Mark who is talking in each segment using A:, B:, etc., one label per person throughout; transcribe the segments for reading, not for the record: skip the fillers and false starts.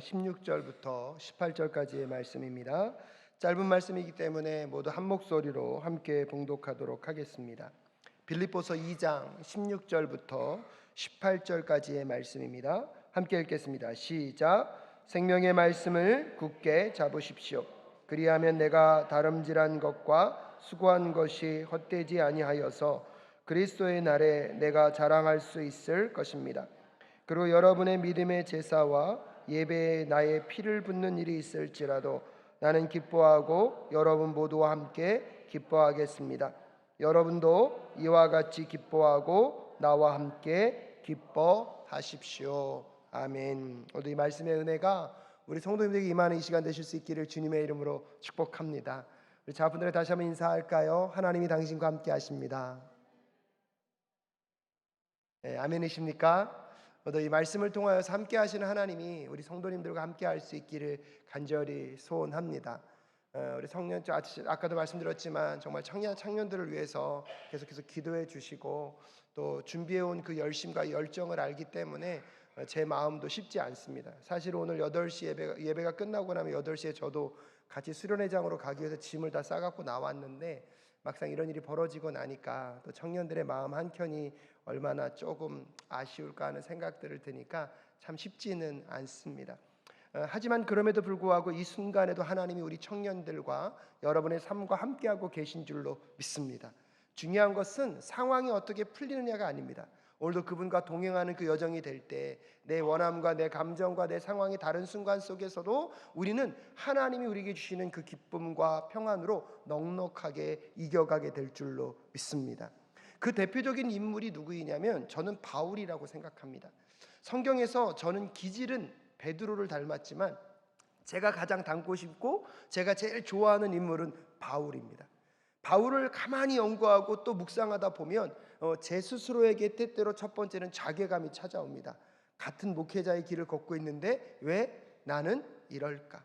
A: 16절부터 18절까지의 말씀입니다. 짧은 말씀이기 때문에 모두 한 목소리로 함께 봉독하도록 하겠습니다. 빌립보서 2장 16절부터 18절까지의 말씀입니다. 함께 읽겠습니다. 시작. 생명의 말씀을 굳게 잡으십시오. 그리하면 내가 다름질한 것과 수고한 것이 헛되지 아니하여서 그리스도의 날에 내가 자랑할 수 있을 것입니다. 그리고 여러분의 믿음의 제사와 예배에 나의 피를 붓는 일이 있을지라도 나는 기뻐하고 여러분 모두와 함께 기뻐하겠습니다. 여러분도 이와 같이 기뻐하고 나와 함께 기뻐하십시오. 아멘. 오늘 이 말씀의 은혜가 우리 성도님들에게 임하는 이 시간 되실 수 있기를 주님의 이름으로 축복합니다. 우리 자분들에게 다시 한번 인사할까요? 하나님이 당신과 함께 하십니다. 네, 아멘이십니까? 오늘 이 말씀을 통하여서 함께 하시는 하나님이 우리 성도님들과 함께 할 수 있기를 간절히 소원합니다. 우리 청년, 아까도 말씀드렸지만 정말 청년들을 위해서 계속해서 기도해 주시고 또 준비해온 그 열심과 열정을 알기 때문에 제 마음도 쉽지 않습니다. 사실 오늘 8시 예배가 끝나고 나면 8시에 저도 같이 수련회장으로 가기 위해서 짐을 다 싸갖고 나왔는데 막상 이런 일이 벌어지고 나니까 또 청년들의 마음 한켠이 얼마나 조금 아쉬울까 하는 생각들을 드니까 참 쉽지는 않습니다. 하지만 그럼에도 불구하고 이 순간에도 하나님이 우리 청년들과 여러분의 삶과 함께하고 계신 줄로 믿습니다. 중요한 것은 상황이 어떻게 풀리느냐가 아닙니다. 오늘도 그분과 동행하는 그 여정이 될 때 내 원함과 내 감정과 내 상황이 다른 순간 속에서도 우리는 하나님이 우리에게 주시는 그 기쁨과 평안으로 넉넉하게 이겨가게 될 줄로 믿습니다. 그 대표적인 인물이 누구이냐면 저는 바울이라고 생각합니다. 성경에서 저는 기질은 베드로를 닮았지만 제가 가장 닮고 싶고 제가 제일 좋아하는 인물은 바울입니다. 바울을 가만히 연구하고 또 묵상하다 보면 제 스스로에게 때때로 첫 번째는 자괴감이 찾아옵니다. 같은 목회자의 길을 걷고 있는데 왜 나는 이럴까?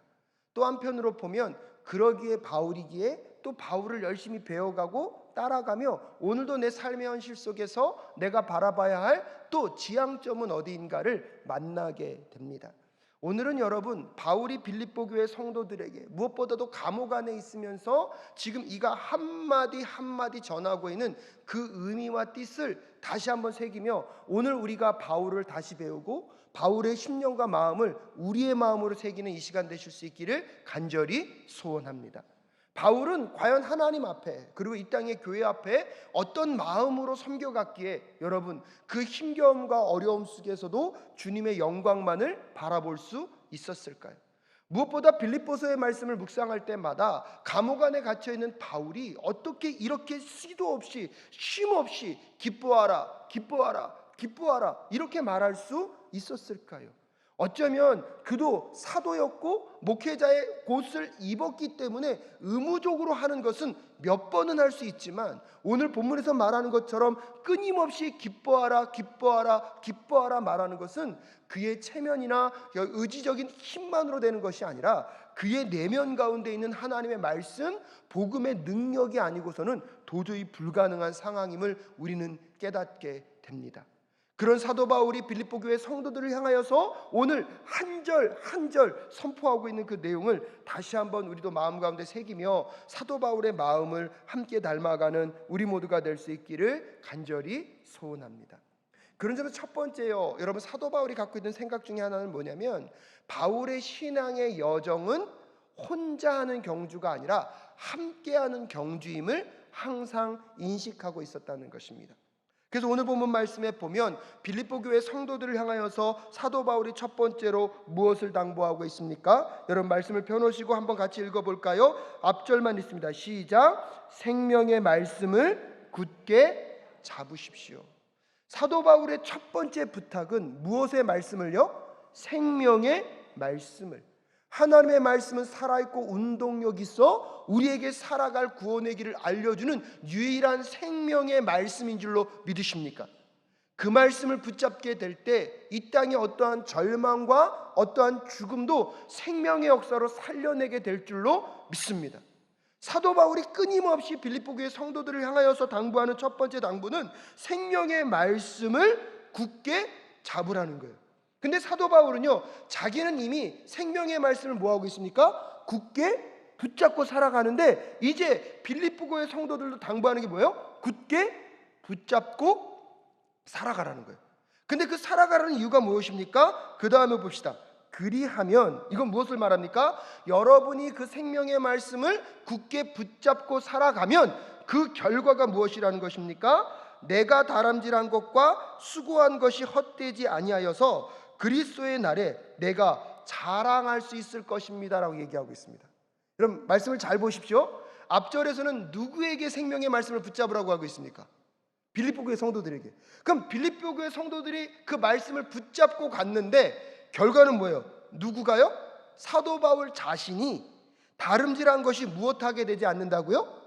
A: 또 한편으로 보면 그러기에 바울이기에 또 바울을 열심히 배워가고 따라가며 오늘도 내 삶의 현실 속에서 내가 바라봐야 할 또 지향점은 어디인가를 만나게 됩니다. 오늘은 여러분 바울이 빌립보 교회 성도들에게 무엇보다도 감옥 안에 있으면서 지금 이가 한마디 한마디 전하고 있는 그 의미와 뜻을 다시 한번 새기며 오늘 우리가 바울을 다시 배우고 바울의 심령과 마음을 우리의 마음으로 새기는 이 시간 되실 수 있기를 간절히 소원합니다. 바울은 과연 하나님 앞에 그리고 이 땅의 교회 앞에 어떤 마음으로 섬겨갔기에 여러분 그 힘겨움과 어려움 속에서도 주님의 영광만을 바라볼 수 있었을까요? 무엇보다 빌립보서의 말씀을 묵상할 때마다 감옥 안에 갇혀있는 바울이 어떻게 이렇게 수도 없이 쉼 없이 기뻐하라 기뻐하라 기뻐하라 이렇게 말할 수 있었을까요? 어쩌면 그도 사도였고 목회자의 옷을 입었기 때문에 의무적으로 하는 것은 몇 번은 할 수 있지만 오늘 본문에서 말하는 것처럼 끊임없이 기뻐하라 기뻐하라 기뻐하라 말하는 것은 그의 체면이나 의지적인 힘만으로 되는 것이 아니라 그의 내면 가운데 있는 하나님의 말씀 복음의 능력이 아니고서는 도저히 불가능한 상황임을 우리는 깨닫게 됩니다. 그런 사도 바울이 빌립보 교회 성도들을 향하여서 오늘 한 절 한 절 선포하고 있는 그 내용을 다시 한번 우리도 마음 가운데 새기며 사도 바울의 마음을 함께 닮아가는 우리 모두가 될 수 있기를 간절히 소원합니다. 그런 점에서 첫 번째요, 여러분 사도 바울이 갖고 있는 생각 중에 하나는 뭐냐면 바울의 신앙의 여정은 혼자 하는 경주가 아니라 함께하는 경주임을 항상 인식하고 있었다는 것입니다. 그래서 오늘 본문 말씀에 보면 빌립보 교회 성도들을 향하여서 사도 바울이 첫 번째로 무엇을 당부하고 있습니까? 여러분 말씀을 펴놓으시고 한번 같이 읽어볼까요? 앞절만 있습니다. 시작. 생명의 말씀을 굳게 잡으십시오. 사도 바울의 첫 번째 부탁은 무엇의 말씀을요? 생명의 말씀을. 하나님의 말씀은 살아있고 운동력 있어 우리에게 살아갈 구원의 길을 알려주는 유일한 생명의 말씀인 줄로 믿으십니까? 그 말씀을 붙잡게 될 때 이 땅의 어떠한 절망과 어떠한 죽음도 생명의 역사로 살려내게 될 줄로 믿습니다. 사도 바울이 끊임없이 빌립보 교회 성도들을 향하여서 당부하는 첫 번째 당부는 생명의 말씀을 굳게 잡으라는 거예요. 근데 사도 바울은요, 자기는 이미 생명의 말씀을 뭐하고 있습니까? 굳게 붙잡고 살아가는데, 이제 빌립보교의 성도들도 당부하는 게 뭐예요? 굳게 붙잡고 살아가라는 거예요. 근데 그 살아가라는 이유가 무엇입니까? 그 다음에 봅시다. 그리하면, 이건 무엇을 말합니까? 여러분이 그 생명의 말씀을 굳게 붙잡고 살아가면 그 결과가 무엇이라는 것입니까? 내가 다람질한 것과 수고한 것이 헛되지 아니하여서 그리스도의 날에 내가 자랑할 수 있을 것입니다 라고 얘기하고 있습니다. 여러분, 말씀을 잘 보십시오. 앞절에서는 누구에게 생명의 말씀을 붙잡으라고 하고 있습니까? 빌립보교의 성도들에게. 그럼 빌립보교의 성도들이 그 말씀을 붙잡고 갔는데 결과는 뭐예요? 누구가요? 사도 바울 자신이 다름질한 것이 무엇하게 되지 않는다고요?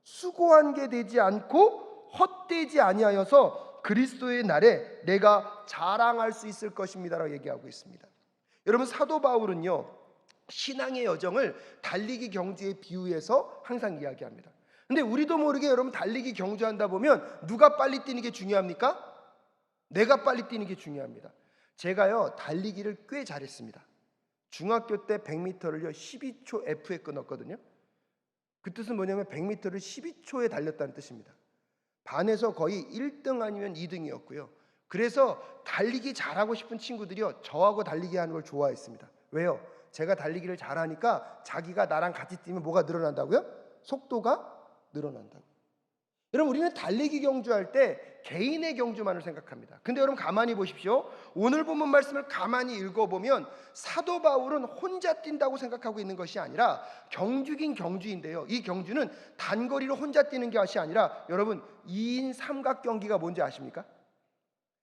A: 수고한 게 되지 않고 헛되지 아니하여서 그리스도의 날에 내가 자랑할 수 있을 것입니다라고 얘기하고 있습니다. 여러분, 사도 바울은요, 신앙의 여정을 달리기 경주에 비유해서 항상 이야기합니다. 근데 우리도 모르게 여러분, 달리기 경주한다 보면 누가 빨리 뛰는 게 중요합니까? 내가 빨리 뛰는 게 중요합니다. 제가요, 달리기를 꽤 잘했습니다. 중학교 때 100m를요 12초 F에 끊었거든요. 그 뜻은 뭐냐면 100m를 12초에 달렸다는 뜻입니다. 반에서 거의 1등 아니면 2등이었고요. 그래서 달리기 잘하고 싶은 친구들이요, 저하고 달리기 하는 걸 좋아했습니다. 왜요? 제가 달리기를 잘하니까 자기가 나랑 같이 뛰면 뭐가 늘어난다고요? 속도가 늘어난다고. 여러분, 우리는 달리기 경주할 때 개인의 경주만을 생각합니다. 근데 여러분, 가만히 보십시오. 오늘 본문 말씀을 가만히 읽어보면 사도 바울은 혼자 뛴다고 생각하고 있는 것이 아니라 경주긴 경주인데요, 이 경주는 단거리로 혼자 뛰는 것이 아니라 여러분, 2인 삼각 경기가 뭔지 아십니까?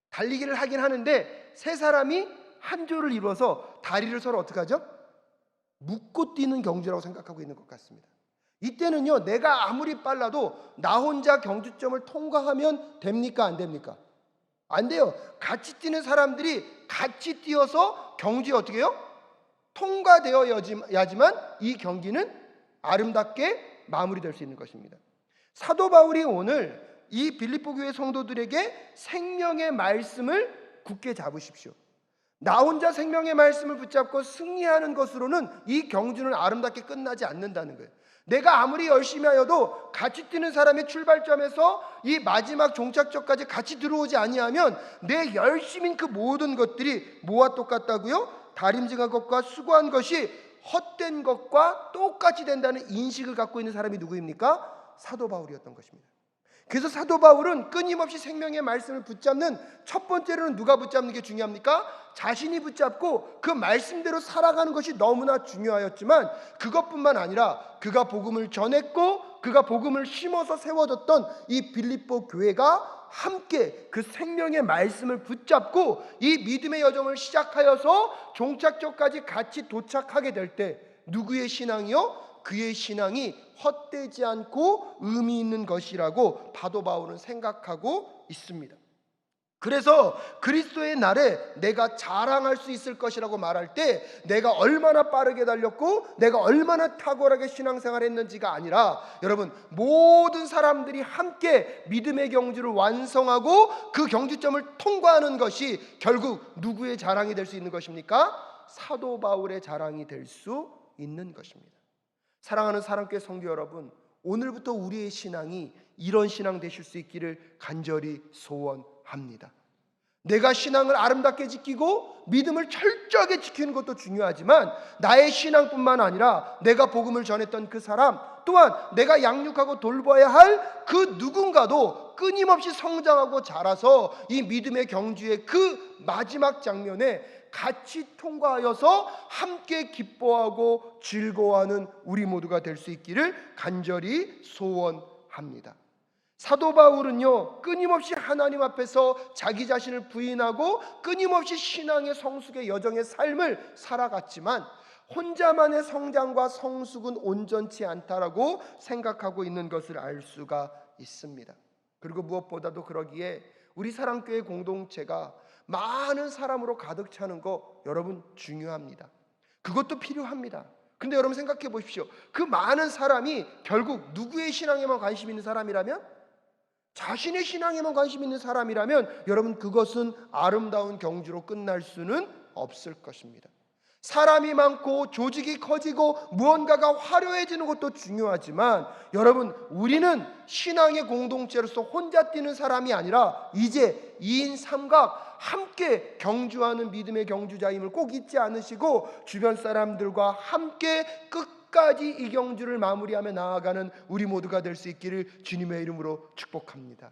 A: 달리기를 하긴 하는데 세 사람이 한 조를 이루어서 다리를 서로 어떻게 하죠? 묶고 뛰는 경주라고 생각하고 있는 것 같습니다. 이때는요, 내가 아무리 빨라도 나 혼자 경주점을 통과하면 됩니까? 안 됩니까? 안 돼요. 같이 뛰는 사람들이 같이 뛰어서 경주에 어떻게 해요? 통과되어야지만 이 경기는 아름답게 마무리될 수 있는 것입니다. 사도 바울이 오늘 이 빌립보 교회 성도들에게 생명의 말씀을 굳게 잡으십시오. 나 혼자 생명의 말씀을 붙잡고 승리하는 것으로는 이 경주는 아름답게 끝나지 않는다는 거예요. 내가 아무리 열심히 하여도 같이 뛰는 사람의 출발점에서 이 마지막 종착점까지 같이 들어오지 아니하면 내 열심인 그 모든 것들이 뭐와 똑같다고요? 다림질한 것과 수고한 것이 헛된 것과 똑같이 된다는 인식을 갖고 있는 사람이 누구입니까? 사도 바울이었던 것입니다. 그래서 사도 바울은 끊임없이 생명의 말씀을 붙잡는, 첫 번째로는 누가 붙잡는 게 중요합니까? 자신이 붙잡고 그 말씀대로 살아가는 것이 너무나 중요하였지만, 그것뿐만 아니라 그가 복음을 전했고 그가 복음을 심어서 세워졌던 이 빌립보 교회가 함께 그 생명의 말씀을 붙잡고 이 믿음의 여정을 시작하여서 종착점까지 같이 도착하게 될 때 누구의 신앙이요? 그의 신앙이 헛되지 않고 의미 있는 것이라고 사도 바울은 생각하고 있습니다. 그래서 그리스도의 날에 내가 자랑할 수 있을 것이라고 말할 때 내가 얼마나 빠르게 달렸고 내가 얼마나 탁월하게 신앙생활을 했는지가 아니라, 여러분, 모든 사람들이 함께 믿음의 경주를 완성하고 그 경주점을 통과하는 것이 결국 누구의 자랑이 될 수 있는 것입니까? 사도 바울의 자랑이 될 수 있는 것입니다. 사랑하는 사랑교회 성도 여러분, 오늘부터 우리의 신앙이 이런 신앙 되실 수 있기를 간절히 소원합니다. 내가 신앙을 아름답게 지키고 믿음을 철저하게 지키는 것도 중요하지만 나의 신앙뿐만 아니라 내가 복음을 전했던 그 사람, 또한 내가 양육하고 돌봐야 할 그 누군가도 끊임없이 성장하고 자라서 이 믿음의 경주의 그 마지막 장면에 같이 통과하여서 함께 기뻐하고 즐거워하는 우리 모두가 될 수 있기를 간절히 소원합니다. 사도 바울은요, 끊임없이 하나님 앞에서 자기 자신을 부인하고 끊임없이 신앙의 성숙의 여정의 삶을 살아갔지만 혼자만의 성장과 성숙은 온전치 않다라고 생각하고 있는 것을 알 수가 있습니다. 그리고 무엇보다도 그러기에 우리 사랑교회 공동체가 많은 사람으로 가득 차는 거 여러분 중요합니다. 그것도 필요합니다. 근데 여러분 생각해 보십시오. 그 많은 사람이 결국 누구의 신앙에만 관심 있는 사람이라면 자신의 신앙에만 관심 있는 사람이라면 여러분 그것은 아름다운 경주로 끝날 수는 없을 것입니다. 사람이 많고 조직이 커지고 무언가가 화려해지는 것도 중요하지만 여러분 우리는 신앙의 공동체로서 혼자 뛰는 사람이 아니라 이제 2인 3각 함께 경주하는 믿음의 경주자임을 꼭 잊지 않으시고 주변 사람들과 함께 끝까지 이 경주를 마무리하며 나아가는 우리 모두가 될 수 있기를 주님의 이름으로 축복합니다.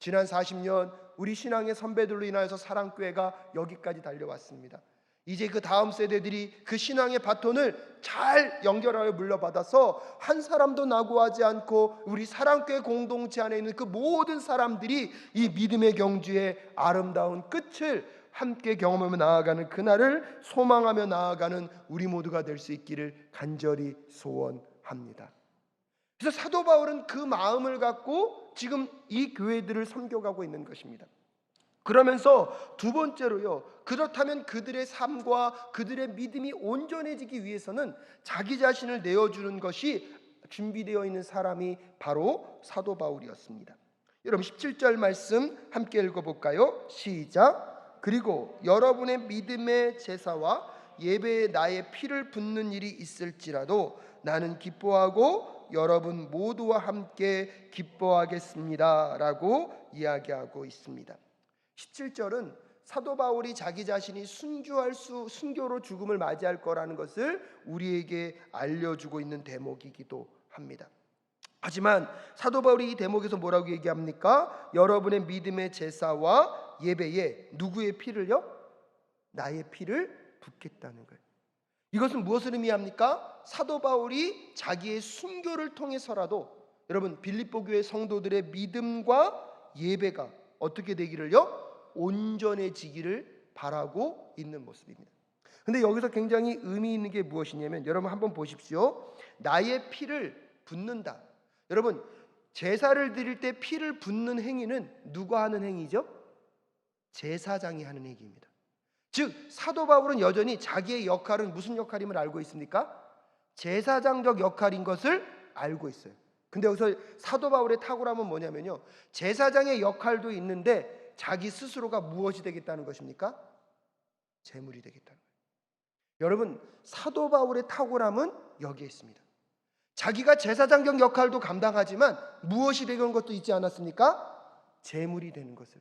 A: 지난 40년 우리 신앙의 선배들로 인하여서 사랑교회가 여기까지 달려왔습니다. 이제 그 다음 세대들이 그 신앙의 바톤을 잘 연결하여 물려받아서 한 사람도 낙오하지 않고 우리 사랑교회 공동체 안에 있는 그 모든 사람들이 이 믿음의 경주의 아름다운 끝을 함께 경험하며 나아가는 그날을 소망하며 나아가는 우리 모두가 될 수 있기를 간절히 소원합니다. 그래서 사도 바울은 그 마음을 갖고 지금 이 교회들을 섬겨가고 있는 것입니다. 그러면서 두 번째로요, 그렇다면 그들의 삶과 그들의 믿음이 온전해지기 위해서는 자기 자신을 내어주는 것이 준비되어 있는 사람이 바로 사도 바울이었습니다. 여러분 17절 말씀 함께 읽어볼까요? 시작. 그리고 여러분의 믿음의 제사와 예배에 나의 피를 붓는 일이 있을지라도 나는 기뻐하고 여러분 모두와 함께 기뻐하겠습니다 라고 이야기하고 있습니다. 17절은 사도 바울이 자기 자신이 순교로 죽음을 맞이할 거라는 것을 우리에게 알려주고 있는 대목이기도 합니다. 하지만 사도 바울이 이 대목에서 뭐라고 얘기합니까? 여러분의 믿음의 제사와 예배에 누구의 피를요? 나의 피를 붓겠다는 거예요. 이것은 무엇을 의미합니까? 사도 바울이 자기의 순교를 통해서라도 여러분 빌립보 교회 성도들의 믿음과 예배가 어떻게 되기를요? 온전해지기를 바라고 있는 모습입니다. 근데 여기서 굉장히 의미 있는 게 무엇이냐면 여러분 한번 보십시오. 나의 피를 붓는다. 여러분 제사를 드릴 때 피를 붓는 행위는 누가 하는 행위죠? 제사장이 하는 행위입니다. 즉 사도 바울은 여전히 자기의 역할은 무슨 역할임을 알고 있습니까? 제사장적 역할인 것을 알고 있어요. 근데 여기서 사도 바울의 탁월함은 뭐냐면요, 제사장의 역할도 있는데 자기 스스로가 무엇이 되겠다는 것입니까? 제물이 되겠다는 거예요. 여러분 사도 바울의 탁월함은 여기에 있습니다. 자기가 제사장적 역할도 감당하지만 무엇이 되는 것도 있지 않았습니까? 제물이 되는 것을.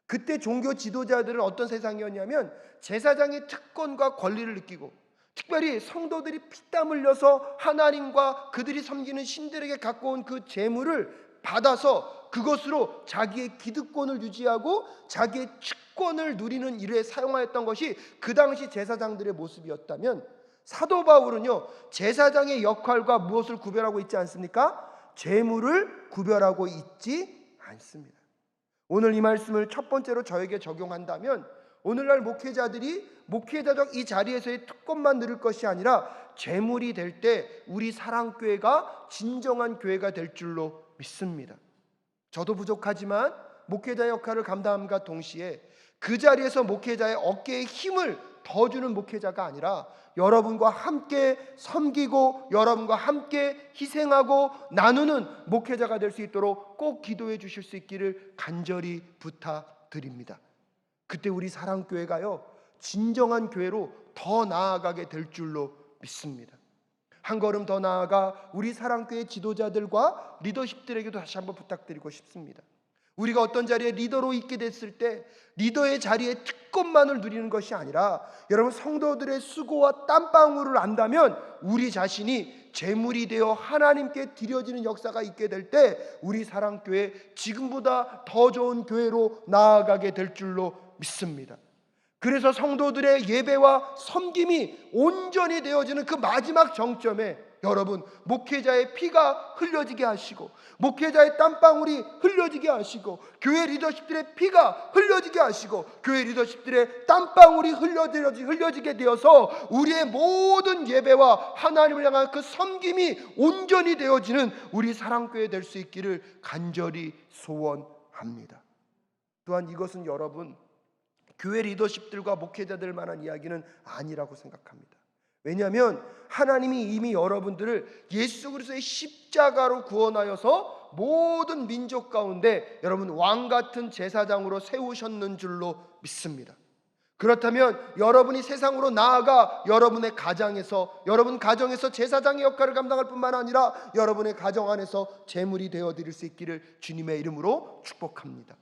A: 그때 종교 지도자들은 어떤 세상이었냐면 제사장의 특권과 권리를 느끼고 특별히 성도들이 피땀 흘려서 하나님과 그들이 섬기는 신들에게 갖고 온 그 제물을 받아서 그것으로 자기의 기득권을 유지하고 자기의 chức 권을 누리는 일에 사용하였던 것이 그 당시 제사장들의 모습이었다면 사도 바울은요 제사장의 역할과 무엇을 구별하고 있지 않습니까? 제물을 구별하고 있지 않습니다. 오늘 이 말씀을 첫 번째로 저에게 적용한다면 오늘날 목회자들이 목회자적 이 자리에서의 특권만 누릴 것이 아니라 제물이 될 때 우리 사랑교회가 진정한 교회가 될 줄로 믿습니다. 저도 부족하지만 목회자 역할을 감당함과 동시에 그 자리에서 목회자의 어깨에 힘을 더 주는 목회자가 아니라 여러분과 함께 섬기고 여러분과 함께 희생하고 나누는 목회자가 될 수 있도록 꼭 기도해 주실 수 있기를 간절히 부탁드립니다. 그때 우리 사랑교회가요 진정한 교회로 더 나아가게 될 줄로 믿습니다. 한 걸음 더 나아가 우리 사랑교회 지도자들과 리더십들에게도 다시 한번 부탁드리고 싶습니다. 우리가 어떤 자리에 리더로 있게 됐을 때 리더의 자리에 특권만을 누리는 것이 아니라 여러분 성도들의 수고와 땀방울을 안다면 우리 자신이 제물이 되어 하나님께 드려지는 역사가 있게 될 때 우리 사랑교회 지금보다 더 좋은 교회로 나아가게 될 줄로 믿습니다. 그래서 성도들의 예배와 섬김이 온전히 되어지는 그 마지막 정점에 여러분 목회자의 피가 흘려지게 하시고 목회자의 땀방울이 흘려지게 하시고 교회 리더십들의 피가 흘려지게 하시고 교회 리더십들의 땀방울이 흘려지게 되어서 우리의 모든 예배와 하나님을 향한 그 섬김이 온전히 되어지는 우리 사랑교회 될 수 있기를 간절히 소원합니다. 또한 이것은 여러분 교회 리더십들과 목회자들 만한 이야기는 아니라고 생각합니다. 왜냐하면 하나님이 이미 여러분들을 예수 그리스도의 십자가로 구원하여서 모든 민족 가운데 여러분 왕같은 제사장으로 세우셨는 줄로 믿습니다. 그렇다면 여러분이 세상으로 나아가 여러분의 가정에서, 여러분 가정에서 제사장의 역할을 감당할 뿐만 아니라 여러분의 가정 안에서 제물이 되어 드릴 수 있기를 주님의 이름으로 축복합니다.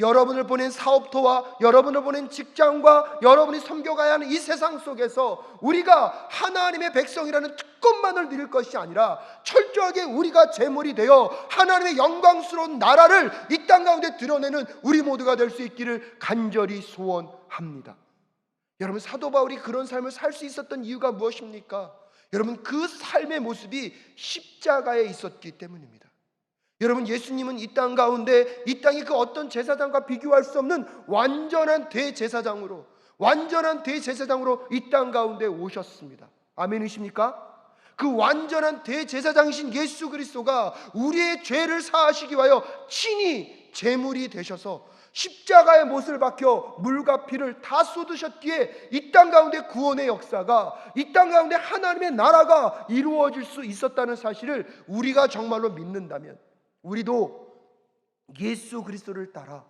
A: 여러분을 보낸 사업토와 여러분을 보낸 직장과 여러분이 섬겨가야 하는 이 세상 속에서 우리가 하나님의 백성이라는 특권만을 누릴 것이 아니라 철저하게 우리가 제물이 되어 하나님의 영광스러운 나라를 이 땅 가운데 드러내는 우리 모두가 될 수 있기를 간절히 소원합니다. 여러분, 사도 바울이 그런 삶을 살 수 있었던 이유가 무엇입니까? 여러분, 그 삶의 모습이 십자가에 있었기 때문입니다. 여러분, 예수님은 이 땅 가운데, 이 땅이 그 어떤 제사장과 비교할 수 없는 완전한 대제사장으로 이 땅 가운데 오셨습니다. 아멘이십니까? 그 완전한 대제사장이신 예수 그리스도가 우리의 죄를 사하시기 위하여 친히 제물이 되셔서 십자가의 못을 박혀 물과 피를 다 쏟으셨기에 이 땅 가운데 구원의 역사가, 이 땅 가운데 하나님의 나라가 이루어질 수 있었다는 사실을 우리가 정말로 믿는다면, 우리도 예수 그리스도를 따라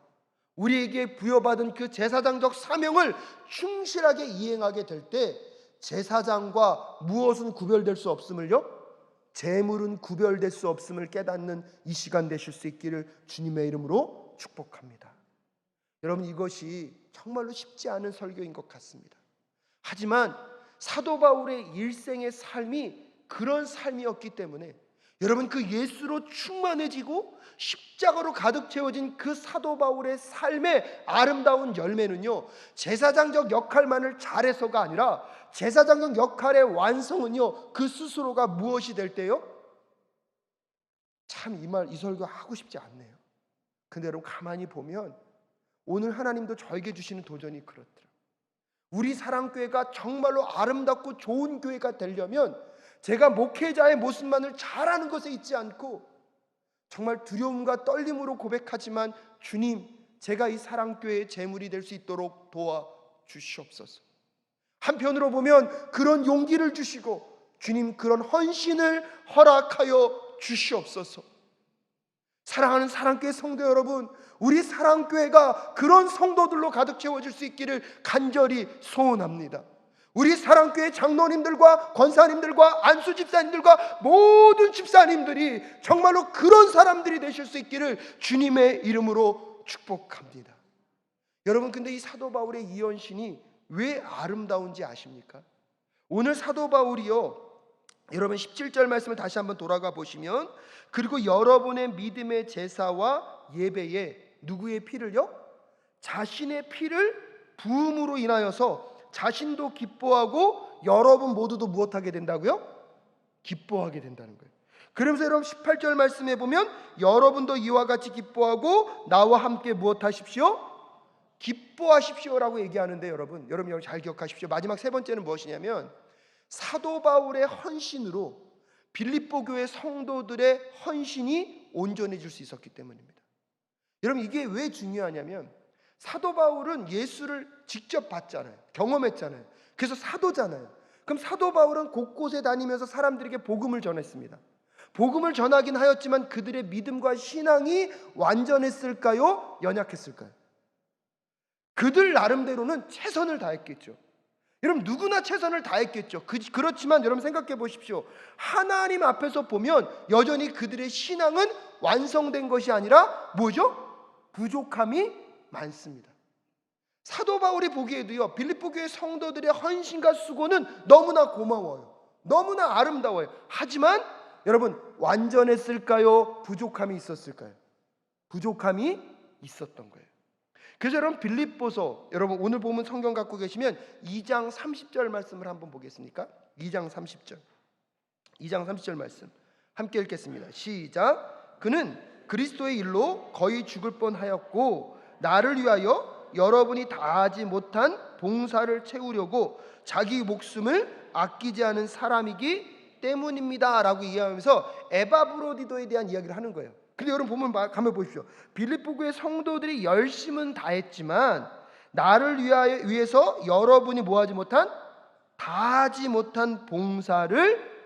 A: 우리에게 부여받은 그 제사장적 사명을 충실하게 이행하게 될 때 제사장과 무엇은 구별될 수 없음을요? 제물은 구별될 수 없음을 깨닫는 이 시간 되실 수 있기를 주님의 이름으로 축복합니다. 여러분, 이것이 정말로 쉽지 않은 설교인 것 같습니다. 하지만 사도 바울의 일생의 삶이 그런 삶이었기 때문에 여러분, 그 예수로 충만해지고 십자가로 가득 채워진 그 사도 바울의 삶의 아름다운 열매는요, 제사장적 역할만을 잘해서가 아니라 제사장적 역할의 완성은요, 그 스스로가 무엇이 될 때요? 참 이 설교 하고 싶지 않네요. 근데 여러분, 가만히 보면 오늘 하나님도 저에게 주시는 도전이 그렇더라고요. 우리 사랑교회가 정말로 아름답고 좋은 교회가 되려면 제가 목회자의 모습만을 잘하는 것에 있지 않고 정말 두려움과 떨림으로 고백하지만, 주님, 제가 이 사랑교회의 제물이 될 수 있도록 도와주시옵소서. 한편으로 보면 그런 용기를 주시고, 주님, 그런 헌신을 허락하여 주시옵소서. 사랑하는 사랑교회 성도 여러분, 우리 사랑교회가 그런 성도들로 가득 채워질 수 있기를 간절히 소원합니다. 우리 사랑교회 장로님들과 권사님들과 안수 집사님들과 모든 집사님들이 정말로 그런 사람들이 되실 수 있기를 주님의 이름으로 축복합니다. 여러분, 근데 이 사도 바울의 이 헌신이 왜 아름다운지 아십니까? 오늘 사도 바울이요, 여러분 17절 말씀을 다시 한번 돌아가 보시면, 그리고 여러분의 믿음의 제사와 예배에 누구의 피를요? 자신의 피를 부음으로 인하여서 자신도 기뻐하고 여러분 모두도 무엇하게 된다고요? 기뻐하게 된다는 거예요. 그러면서 여러분 18절 말씀에 보면 여러분도 이와 같이 기뻐하고 나와 함께 무엇하십시오? 기뻐하십시오라고 얘기하는데, 여러분 잘 기억하십시오. 마지막 세 번째는 무엇이냐면, 사도 바울의 헌신으로 빌립보 교회 성도들의 헌신이 온전해질 수 있었기 때문입니다. 여러분, 이게 왜 중요하냐면, 사도 바울은 예수를 직접 봤잖아요. 경험했잖아요. 그래서 사도잖아요. 그럼 사도 바울은 곳곳에 다니면서 사람들에게 복음을 전했습니다. 복음을 전하긴 하였지만 그들의 믿음과 신앙이 완전했을까요? 연약했을까요? 그들 나름대로는 최선을 다했겠죠. 여러분, 누구나 최선을 다했겠죠. 그렇지만 여러분 생각해 보십시오. 하나님 앞에서 보면 여전히 그들의 신앙은 완성된 것이 아니라 뭐죠? 부족함이 많습니다. 사도 바울이 보기에도요, 빌립보 교회 성도들의 헌신과 수고는 너무나 고마워요. 너무나 아름다워요. 하지만 여러분, 완전했을까요? 부족함이 있었을까요? 부족함이 있었던 거예요. 그래서 여러분, 빌립보서, 여러분 오늘 보면 성경 갖고 계시면 2장 30절 말씀을 한번 보겠습니까? 2장 30절 말씀 함께 읽겠습니다. 시작. 그는 그리스도의 일로 거의 죽을 뻔하였고 나를 위하여 여러분이 다하지 못한 봉사를 채우려고 자기 목숨을 아끼지 않은 사람이기 때문입니다 라고 이야기하면서 에바브로디도에 대한 이야기를 하는 거예요. 근데 여러분 보면 가만 보십시오. 빌립보 교회 성도들이 열심은 다했지만 나를 위해서 여러분이 뭐하지 못한 다하지 못한 봉사를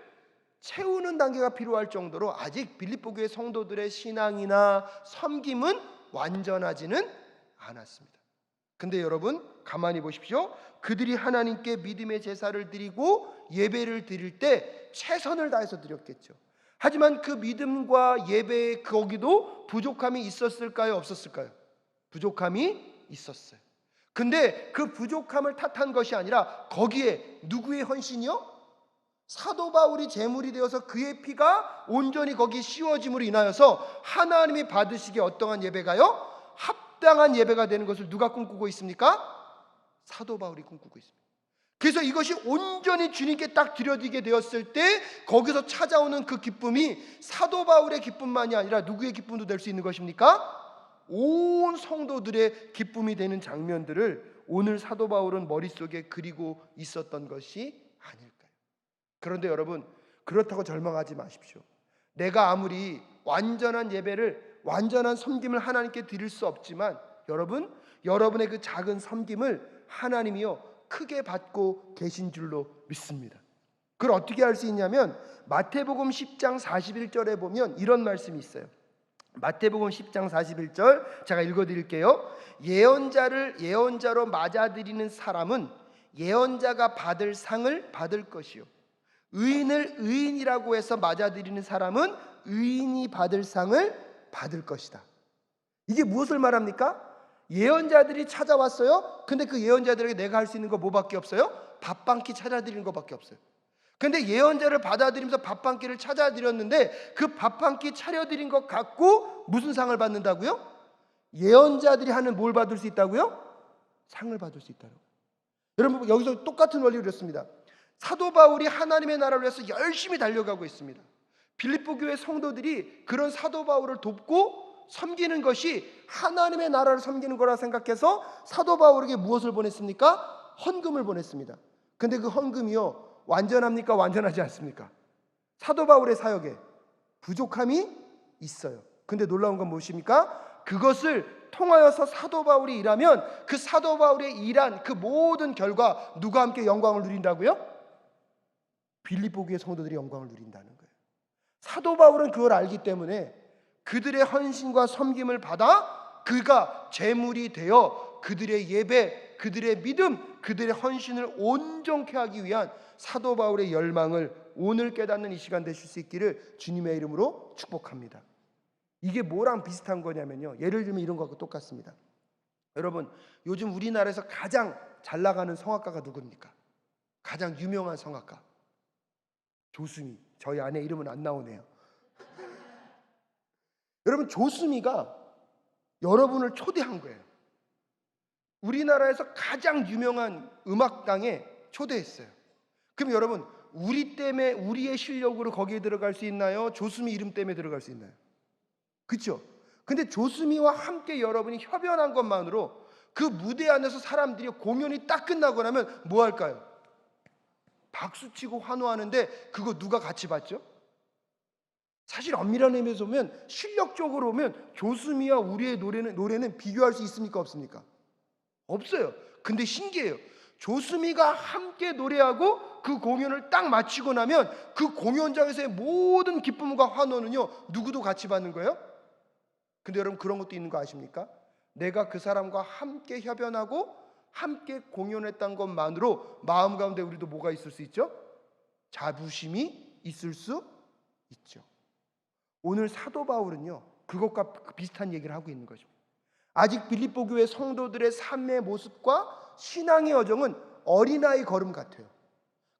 A: 채우는 단계가 필요할 정도로 아직 빌립보 교회 성도들의 신앙이나 섬김은 완전하지는 않았습니다. 근데 여러분 가만히 보십시오. 그들이 하나님께 믿음의 제사를 드리고 예배를 드릴 때 최선을 다해서 드렸겠죠. 하지만 그 믿음과 예배의 거기도 부족함이 있었을까요? 없었을까요? 부족함이 있었어요. 근데 그 부족함을 탓한 것이 아니라 거기에 누구의 헌신이요? 사도 바울이 제물이 되어서 그의 피가 온전히 거기에 씌워짐으로 인하여서 하나님이 받으시기에 어떠한 예배가요? 합당한 예배가 되는 것을 누가 꿈꾸고 있습니까? 사도 바울이 꿈꾸고 있습니다. 그래서 이것이 온전히 주님께 딱 드려지게 되었을 때 거기서 찾아오는 그 기쁨이 사도 바울의 기쁨만이 아니라 누구의 기쁨도 될 수 있는 것입니까? 온 성도들의 기쁨이 되는 장면들을 오늘 사도 바울은 머릿속에 그리고 있었던 것이 아닐까요? 그런데 여러분, 그렇다고 절망하지 마십시오. 내가 아무리 완전한 예배를, 완전한 섬김을 하나님께 드릴 수 없지만 여러분, 여러분의 그 작은 섬김을 하나님이요 크게 받고 계신 줄로 믿습니다. 그걸 어떻게 알 수 있냐면 마태복음 10장 41절에 보면 이런 말씀이 있어요. 마태복음 10장 41절 제가 읽어드릴게요. 예언자를 예언자로 맞아들이는 사람은 예언자가 받을 상을 받을 것이요, 의인을 의인이라고 해서 맞아들이는 사람은 의인이 받을 상을 받을 것이다. 이게 무엇을 말합니까? 예언자들이 찾아왔어요. 근데 그 예언자들에게 내가 할 수 있는 거 뭐밖에 없어요? 밥 한 끼 찾아드리는 것밖에 없어요. 근데 예언자를 받아들이면서 밥 한 끼를 찾아드렸는데 그 밥 한 끼 차려드린 것 갖고 무슨 상을 받는다고요? 예언자들이 하는 뭘 받을 수 있다고요? 상을 받을 수 있다고. 여러분 여기서 똑같은 원리를 했습니다. 사도 바울이 하나님의 나라를 위해서 열심히 달려가고 있습니다. 빌립보 교회 성도들이 그런 사도 바울을 돕고 섬기는 것이 하나님의 나라를 섬기는 거라 생각해서 사도 바울에게 무엇을 보냈습니까? 헌금을 보냈습니다. 근데 그 헌금이요 완전합니까? 완전하지 않습니까? 사도 바울의 사역에 부족함이 있어요. 근데 놀라운 건 무엇입니까? 그것을 통하여서 사도 바울이 일하면 그 사도 바울의 일한 그 모든 결과 누가 함께 영광을 누린다고요? 빌립보 교회 성도들이 영광을 누린다는 거예요. 사도 바울은 그걸 알기 때문에 그들의 헌신과 섬김을 받아 그가 제물이 되어 그들의 예배, 그들의 믿음, 그들의 헌신을 온전케 하기 위한 사도 바울의 열망을 오늘 깨닫는 이 시간 되실 수 있기를 주님의 이름으로 축복합니다. 이게 뭐랑 비슷한 거냐면요, 예를 들면 이런 거하고 똑같습니다. 여러분 요즘 우리나라에서 가장 잘 나가는 성악가가 누굽니까? 가장 유명한 성악가 조수미. 저희 아내 이름은 안 나오네요. 여러분 조수미가 여러분을 초대한 거예요. 우리나라에서 가장 유명한 음악당에 초대했어요. 그럼 여러분 우리 때문에 우리의 실력으로 거기에 들어갈 수 있나요? 조수미 이름 때문에 들어갈 수 있나요? 그렇죠? 근데 조수미와 함께 여러분이 협연한 것만으로 그 무대 안에서 사람들이 공연이 딱 끝나고 나면 뭐 할까요? 박수치고 환호하는데 그거 누가 같이 봤죠? 사실 엄밀한 의미에서 보면 실력적으로 보면 조수미와 우리의 노래는 비교할 수 있습니까? 없습니까? 없어요. 근데 신기해요. 조수미가 함께 노래하고 그 공연을 딱 마치고 나면 그 공연장에서의 모든 기쁨과 환호는요 누구도 같이 받는 거예요? 근데 여러분 그런 것도 있는 거 아십니까? 내가 그 사람과 함께 협연하고 함께 공연했던 것만으로 마음 가운데 우리도 뭐가 있을 수 있죠? 자부심이 있을 수 있죠. 오늘 사도 바울은요 그것과 비슷한 얘기를 하고 있는 것입니다. 아직 빌립보 교회 성도들의 삶의 모습과 신앙의 여정은 어린아이 걸음 같아요.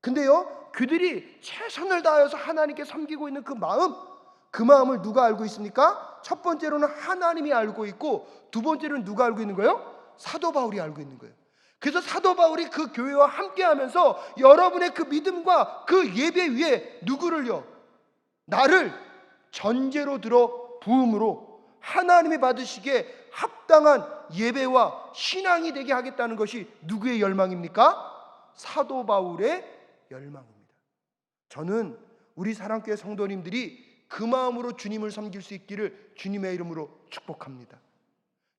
A: 근데요 그들이 최선을 다해서 하나님께 섬기고 있는 그 마음을 누가 알고 있습니까? 첫 번째로는 하나님이 알고 있고 두 번째로는 누가 알고 있는 거예요? 사도 바울이 알고 있는 거예요. 그래서 사도 바울이 그 교회와 함께하면서 여러분의 그 믿음과 그 예배 위에 누구를요? 나를 전제로 들어 부음으로 하나님이 받으시기에 합당한 예배와 신앙이 되게 하겠다는 것이 누구의 열망입니까? 사도 바울의 열망입니다. 저는 우리 사랑교회 성도님들이 그 마음으로 주님을 섬길 수 있기를 주님의 이름으로 축복합니다.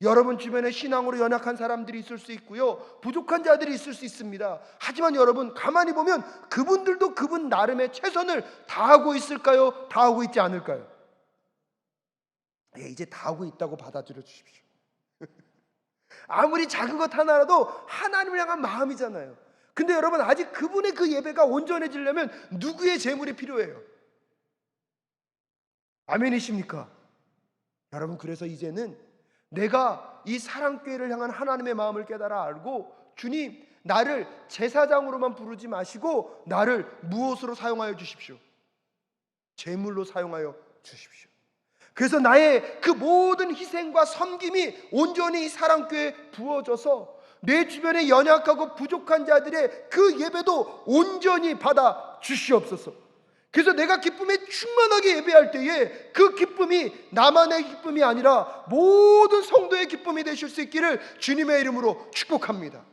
A: 여러분 주변에 신앙으로 연약한 사람들이 있을 수 있고요, 부족한 자들이 있을 수 있습니다. 하지만 여러분 가만히 보면 그분들도 그분 나름의 최선을 다하고 있을까요? 다하고 있지 않을까요? 이제 다하고 있다고 받아들여 주십시오. 아무리 작은 것 하나라도 하나님을 향한 마음이잖아요. 근데 여러분 아직 그분의 그 예배가 온전해지려면 누구의 제물이 필요해요? 아멘이십니까? 여러분 그래서 이제는 내가 이 사랑교회를 향한 하나님의 마음을 깨달아 알고, 주님 나를 제사장으로만 부르지 마시고 나를 무엇으로 사용하여 주십시오? 제물로 사용하여 주십시오. 그래서 나의 그 모든 희생과 섬김이 온전히 사랑교회에 부어져서 내 주변에 연약하고 부족한 자들의 그 예배도 온전히 받아 주시옵소서. 그래서 내가 기쁨에 충만하게 예배할 때에 그 기쁨이 나만의 기쁨이 아니라 모든 성도의 기쁨이 되실 수 있기를 주님의 이름으로 축복합니다.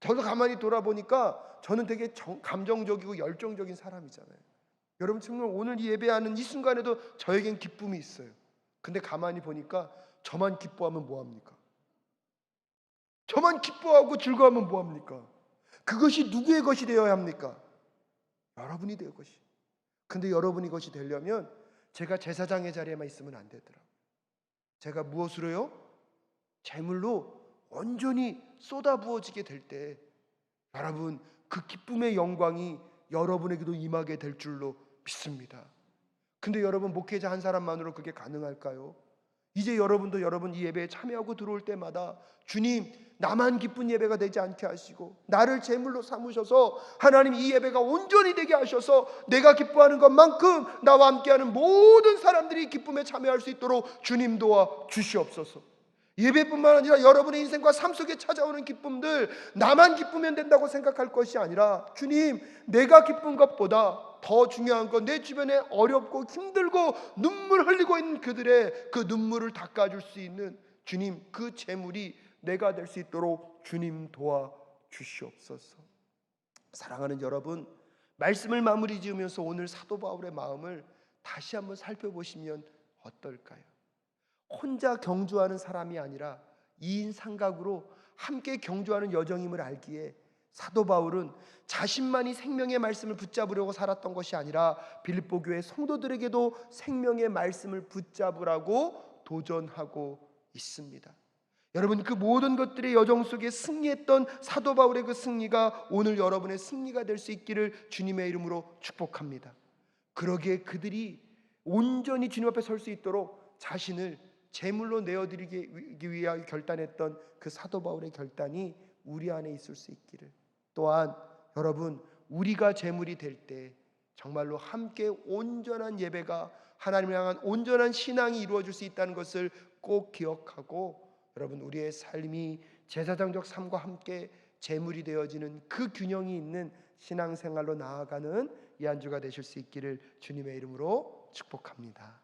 A: 저도 가만히 돌아보니까 저는 되게 감정적이고 열정적인 사람이잖아요. 여러분 정말 오늘 예배하는 이 순간에도 저에겐 기쁨이 있어요. 근데 가만히 보니까 저만 기뻐하면 뭐합니까? 저만 기뻐하고 즐거워하면 뭐합니까? 그것이 누구의 것이 되어야 합니까? 여러분이 될 것이. 근데 여러분이 것이 되려면 제가 제사장의 자리에만 있으면 안 되더라고요. 제가 무엇으로요? 제물로 온전히 쏟아부어지게 될 때 여러분 그 기쁨의 영광이 여러분에게도 임하게 될 줄로 믿습니다. 근데 여러분 목회자 한 사람만으로 그게 가능할까요? 이제 여러분도 여러분 이 예배에 참여하고 들어올 때마다 주님 나만 기쁜 예배가 되지 않게 하시고 나를 제물로 삼으셔서 하나님 이 예배가 온전히 되게 하셔서 내가 기뻐하는 것만큼 나와 함께하는 모든 사람들이 기쁨에 참여할 수 있도록 주님 도와 주시옵소서. 예배뿐만 아니라 여러분의 인생과 삶 속에 찾아오는 기쁨들, 나만 기쁘면 된다고 생각할 것이 아니라 주님 내가 기쁜 것보다 더 중요한 건 내 주변에 어렵고 힘들고 눈물 흘리고 있는 그들의 그 눈물을 닦아줄 수 있는 주님 그 제물이 내가 될 수 있도록 주님 도와 주시옵소서. 사랑하는 여러분, 말씀을 마무리 지으면서 오늘 사도 바울의 마음을 다시 한번 살펴보시면 어떨까요? 혼자 경주하는 사람이 아니라 2인 삼각으로 함께 경주하는 여정임을 알기에 사도 바울은 자신만이 생명의 말씀을 붙잡으려고 살았던 것이 아니라 빌립보 교회 성도들에게도 생명의 말씀을 붙잡으라고 도전하고 있습니다. 여러분 그 모든 것들의 여정 속에 승리했던 사도 바울의 그 승리가 오늘 여러분의 승리가 될 수 있기를 주님의 이름으로 축복합니다. 그러기에 그들이 온전히 주님 앞에 설 수 있도록 자신을 제물로 내어드리기 위하여 결단했던 그 사도 바울의 결단이 우리 안에 있을 수 있기를, 또한 여러분 우리가 제물이 될 때 정말로 함께 온전한 예배가 하나님을 향한 온전한 신앙이 이루어질 수 있다는 것을 꼭 기억하고 여러분 우리의 삶이 제사장적 삶과 함께 제물이 되어지는 그 균형이 있는 신앙생활로 나아가는 이 한 주가 되실 수 있기를 주님의 이름으로 축복합니다.